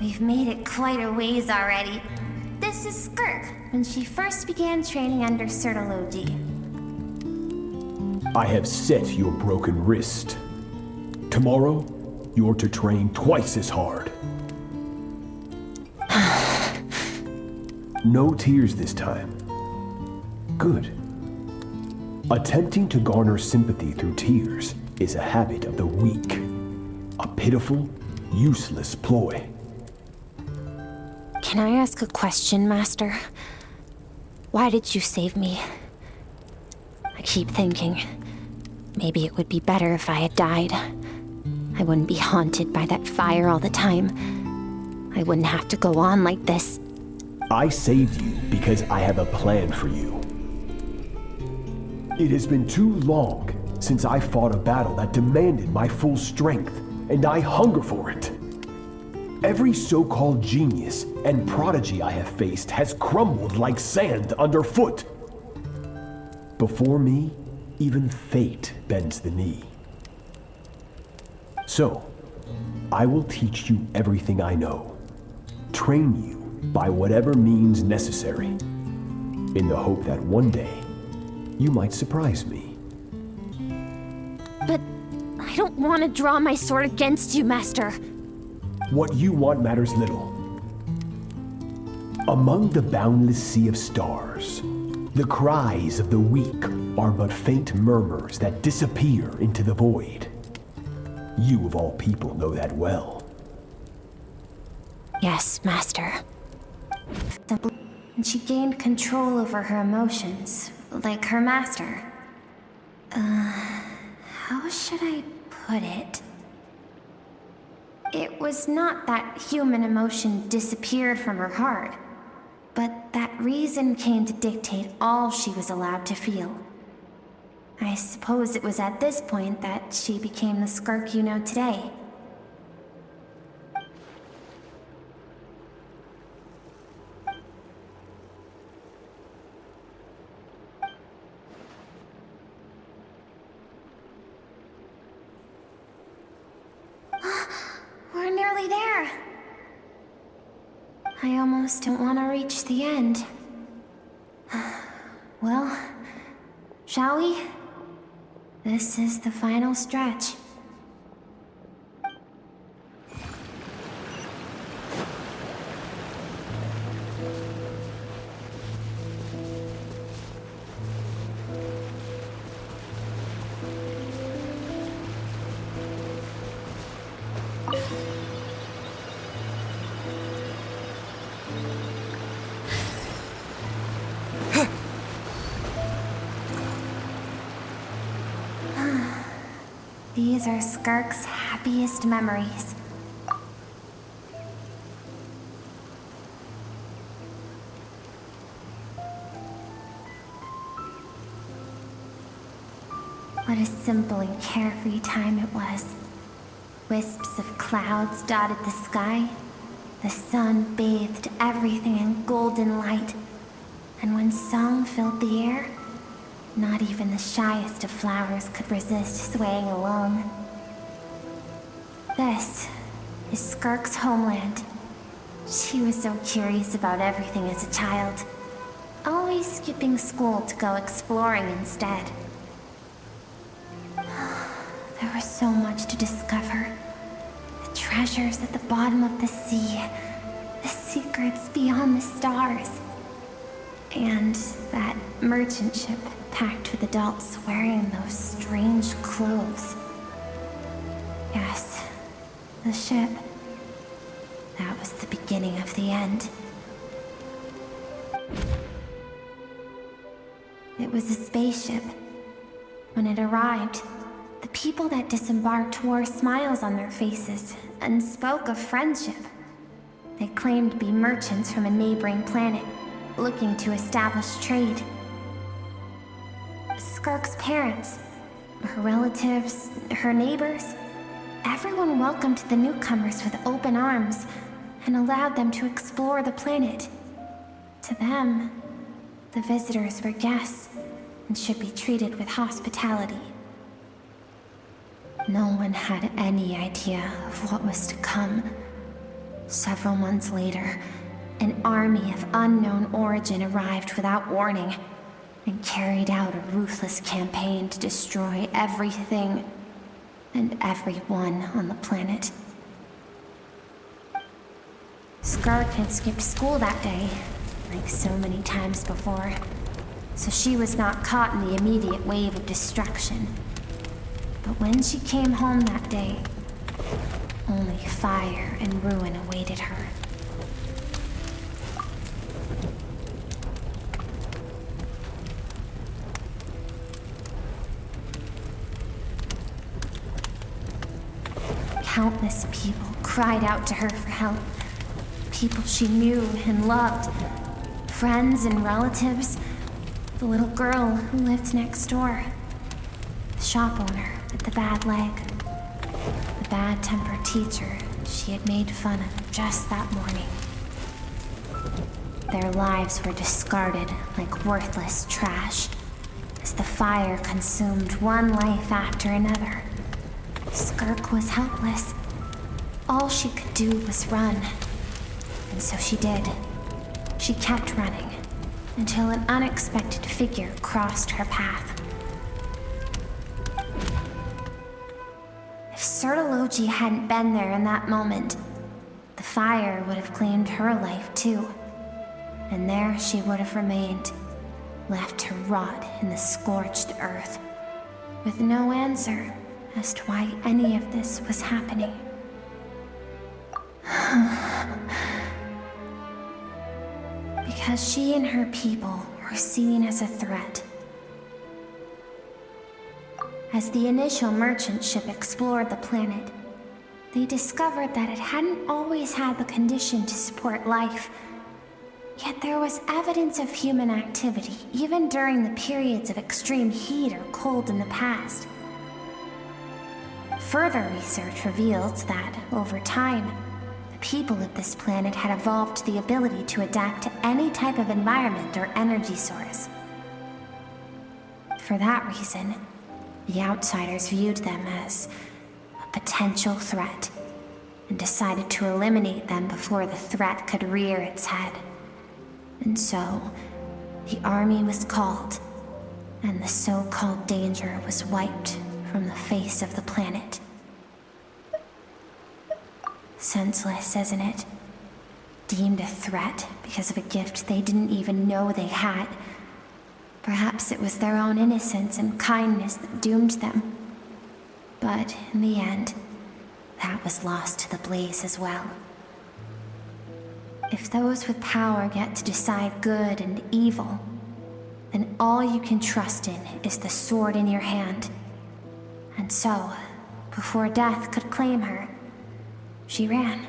We've made it quite a ways already. This is Skirk, when she first began training under Sertology. I have set your broken wrist. Tomorrow, you're to train twice as hard. No tears this time. Good. Attempting to garner sympathy through tears is a habit of the weak. A pitiful, useless ploy. Can I ask a question, Master? Why did you save me? I keep thinking, maybe it would be better if I had died. I wouldn't be haunted by that fire all the time. I wouldn't have to go on like this. I saved you because I have a plan for you. It has been too long since I fought a battle that demanded my full strength, and I hunger for it. Every so-called genius and prodigy I have faced has crumbled like sand underfoot. Before me, even fate bends the knee. So, I will teach you everything I know, train you by whatever means necessary, in the hope that one day, you might surprise me. But I don't want to draw my sword against you, Master. What you want matters little. Among the boundless sea of stars, the cries of the weak are but faint murmurs that disappear into the void. You of all people know that well. Yes, Master. And she gained control over her emotions, like her master. How should I put it? It was not that human emotion disappeared from her heart, but that reason came to dictate all she was allowed to feel. I suppose it was at this point that she became the Skirk you know today. We're nearly there. I almost don't want to reach the end. Well, shall we? This is the final stretch. These are Skirk's happiest memories. What a simple and carefree time it was. Wisps of clouds dotted the sky. The sun bathed everything in golden light. And when song filled the air, not even the shyest of flowers could resist swaying along. This is Skirk's homeland. She was so curious about everything as a child, always skipping school to go exploring instead. There was so much to discover. The treasures at the bottom of the sea, the secrets beyond the stars, and that merchant ship packed with adults wearing those strange clothes. Yes, the ship. That was the beginning of the end. It was a spaceship. When it arrived, the people that disembarked wore smiles on their faces and spoke of friendship. They claimed to be merchants from a neighboring planet, looking to establish trade. Skirk's parents, her relatives, her neighbors, everyone welcomed the newcomers with open arms and allowed them to explore the planet. To them, the visitors were guests and should be treated with hospitality. No one had any idea of what was to come. Several months later, an army of unknown origin arrived without warning and carried out a ruthless campaign to destroy everything and everyone on the planet. Skirk had skipped school that day, like so many times before, so she was not caught in the immediate wave of destruction. But when she came home that day, only fire and ruin awaited her. Countless people cried out to her for help. People she knew and loved. Friends and relatives. The little girl who lived next door. The shop owner with the bad leg. The bad-tempered teacher she had made fun of just that morning. Their lives were discarded like worthless trash as the fire consumed one life after another. Skirk was helpless. All she could do was run. And so she did. She kept running until an unexpected figure crossed her path. If Sertology hadn't been there in that moment, the fire would have claimed her life too. And there she would have remained, left to rot in the scorched earth, with no answer as to why any of this was happening. Because she and her people were seen as a threat. As the initial merchant ship explored the planet, they discovered that it hadn't always had the condition to support life. Yet there was evidence of human activity, even during the periods of extreme heat or cold in the past. Further research revealed that, over time, the people of this planet had evolved the ability to adapt to any type of environment or energy source. For that reason, the outsiders viewed them as a potential threat and decided to eliminate them before the threat could rear its head. And so, the army was called, and the so-called danger was wiped from the face of the planet. Senseless, isn't it? Deemed a threat because of a gift they didn't even know they had. Perhaps it was their own innocence and kindness that doomed them. But in the end, that was lost to the blaze as well. If those with power get to decide good and evil, then all you can trust in is the sword in your hand. And so, before death could claim her, she ran.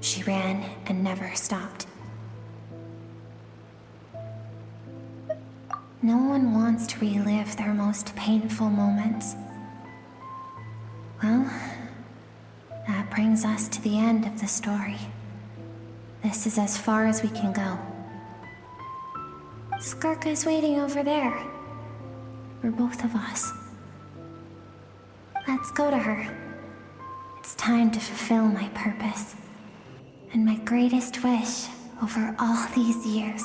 She ran and never stopped. No one wants to relive their most painful moments. Well, that brings us to the end of the story. This is as far as we can go. Skirk is waiting over there. For both of us. Let's go to her. It's time to fulfill my purpose. And my greatest wish over all these years.